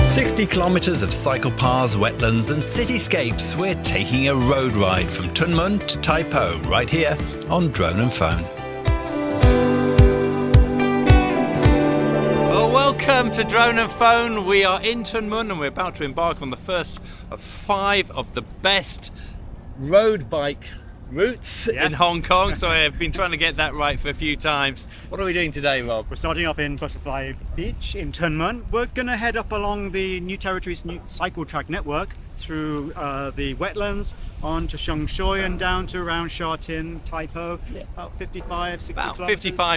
60 kilometres of cycle paths, wetlands and cityscapes. We're taking a road ride from Tuen Mun to Tai Po right here on Drone and Phone. Well, welcome to Drone and Phone. We are in Tuen Mun and we're about to embark on the first of 5 of the best road bike routes in Hong Kong. So I've been trying to get that right for a few times. What are we doing today, Rob? We're starting off in Butterfly Beach in Tuen Mun. We're going to head up along the New Territories new cycle track network through the wetlands on to Shung Shui and down to around Sha Tin, Tai Po, about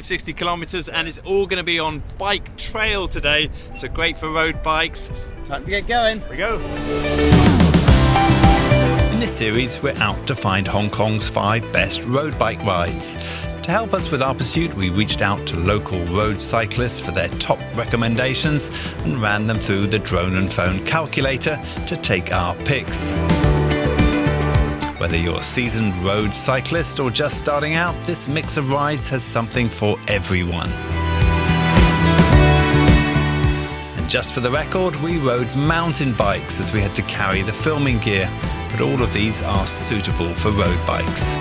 60 kilometres, and it's all going to be on bike trail today, so great for road bikes. Time to get going. Here we go. In this series, we're out to find Hong Kong's 5 best road bike rides. To help us with our pursuit, we reached out to local road cyclists for their top recommendations and ran them through the Drone and Phone calculator to take our picks. Whether you're a seasoned road cyclist or just starting out, this mix of rides has something for everyone. And just for the record, we rode mountain bikes as we had to carry the filming gear, but all of these are suitable for road bikes.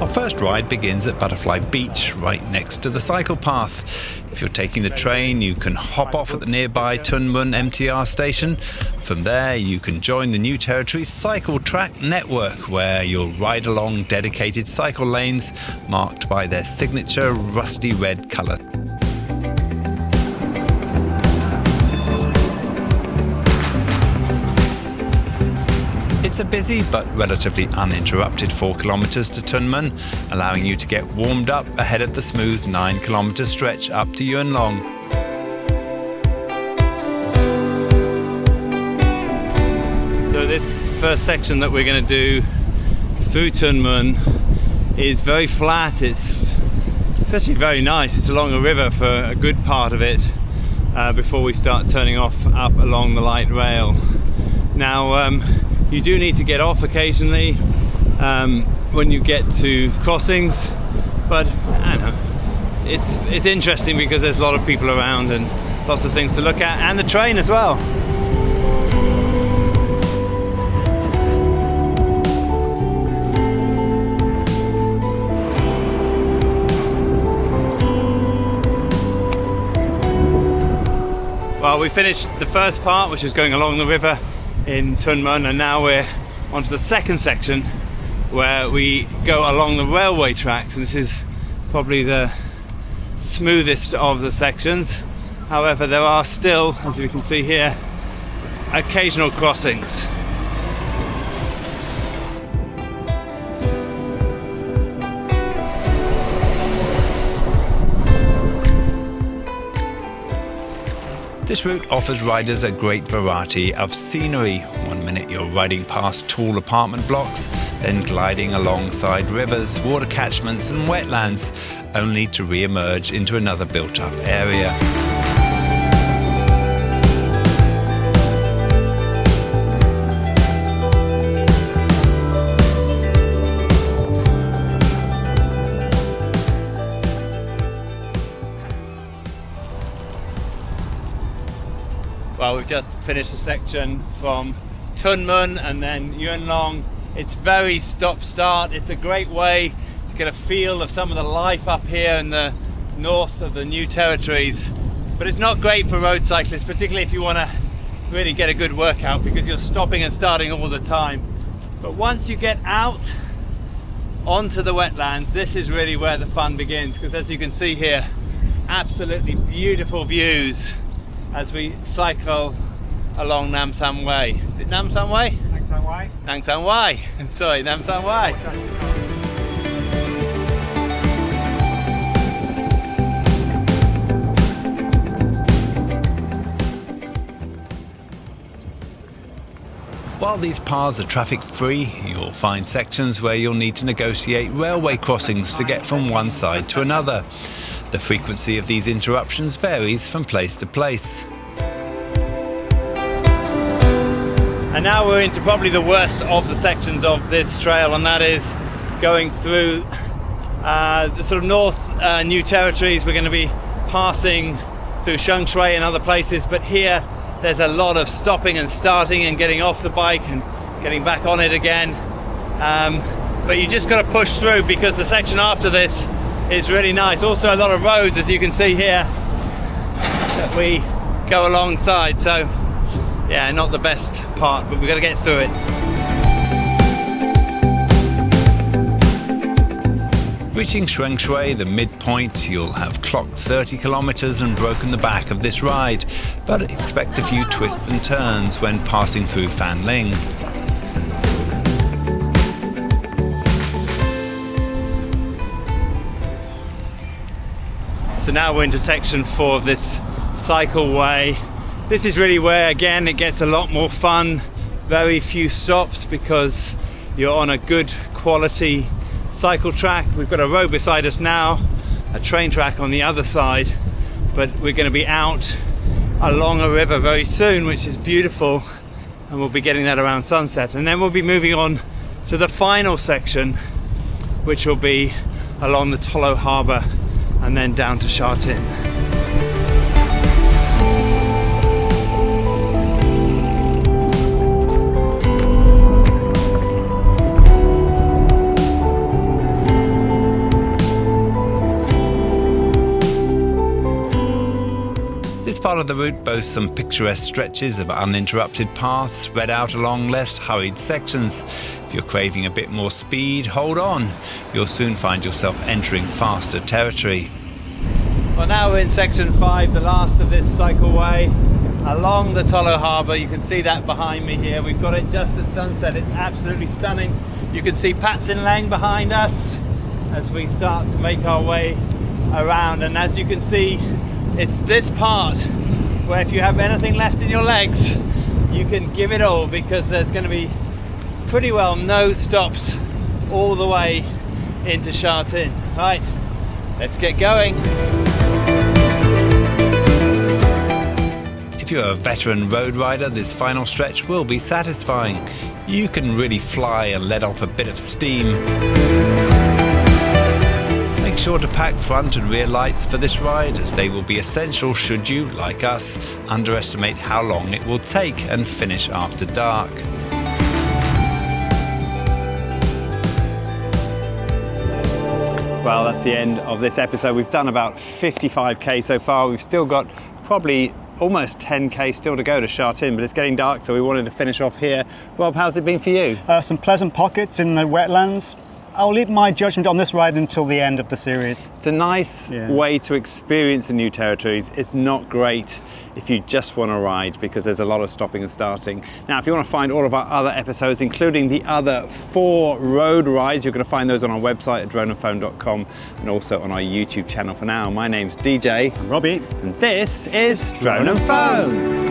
Our first ride begins at Butterfly Beach, right next to the cycle path. If you're taking the train, you can hop off at the nearby Tuen Mun MTR station. From there, you can join the New Territories cycle track network, where you'll ride along dedicated cycle lanes marked by their signature rusty red colour. It's a busy but relatively uninterrupted 4 kilometres to Tuen Mun, allowing you to get warmed up ahead of the smooth 9 kilometre stretch up to Yuen. So this first section that we're going to do through Tuen Mun is very flat. It's actually very nice. It's along a river for a good part of it before we start turning off up along the light rail. Now, you do need to get off occasionally when you get to crossings, but I don't know, it's interesting because there's a lot of people around and lots of things to look at, and the train as well. Well, we finished the first part, which is going along the river in Tuen Mun, and now we're onto the second section where we go along the railway tracks. This is probably the smoothest of the sections. However, there are still, as you can see here, occasional crossings. This route offers riders a great variety of scenery. 1 minute you're riding past tall apartment blocks, then gliding alongside rivers, water catchments and wetlands, only to re-emerge into another built-up area. Well, we've just finished a section from Tuen Mun and then Yuen. It's very stop-start. It's a great way to get a feel of some of the life up here in the north of the New Territories. But it's not great for road cyclists, particularly if you want to really get a good workout, because you're stopping and starting all the time. But once you get out onto the wetlands, this is really where the fun begins, because as you can see here, absolutely beautiful views as we cycle along Nam San Way. Is it Nam San Way? Nam San Way. Nam San Way. Sorry, Nam San Way. While these paths are traffic free, you'll find sections where you'll need to negotiate railway crossings to get from one side to another. The frequency of these interruptions varies from place to place. And now we're into probably the worst of the sections of this trail, and that is going through the sort of north New Territories. We're going to be passing through Sheng Shui and other places, but here there's a lot of stopping and starting and getting off the bike and getting back on it again. But you just got to push through because the section after this is really nice. Also a lot of roads, as you can see here, that we go alongside. So yeah, not the best part, but we've got to get through it. Reaching Sheng Shui, the midpoint, you'll have clocked 30 kilometers and broken the back of this ride, but expect a few twists and turns when passing through Fanling. So now we're into section 4 of this cycleway. This is really where, again, it gets a lot more fun. Very few stops because you're on a good quality cycle track. We've got a road beside us now, a train track on the other side, but we're going to be out along a river very soon, which is beautiful, and we'll be getting that around sunset. And then we'll be moving on to the final section, which will be along the Tolo Harbour and then down to Sha Tin. This part of the route boasts some picturesque stretches of uninterrupted paths spread out along less hurried sections. If you're craving a bit more speed, hold on. You'll soon find yourself entering faster territory. Well, now we're in section 5, the last of this cycleway, along the Tolo Harbour. You can see that behind me here. We've got it just at sunset. It's absolutely stunning. You can see Patsin Leng behind us as we start to make our way around. And as you can see, it's this part where if you have anything left in your legs, you can give it all, because there's going to be pretty well no stops all the way into Sha Tin. Right, let's get going. If you're a veteran road rider, this final stretch will be satisfying. You can really fly and let off a bit of steam. Make sure to pack front and rear lights for this ride, as they will be essential should you, like us, underestimate how long it will take and finish after dark. Well, that's the end of this episode. We've done about 55k so far. We've still got probably almost 10k still to go to Sha Tin, but it's getting dark, so we wanted to finish off here. Rob, how's it been for you? Some pleasant pockets in the wetlands. I'll leave my judgment on this ride until the end of the series. It's a nice way to experience the new territories. It's not great if you just want to ride, because there's a lot of stopping and starting. Now, if you want to find all of our other episodes, including the other 4 road rides, you're going to find those on our website at droneandphone.com and also on our YouTube channel. For now, my name's DJ. I'm Robbie. And this is Drone and Phone.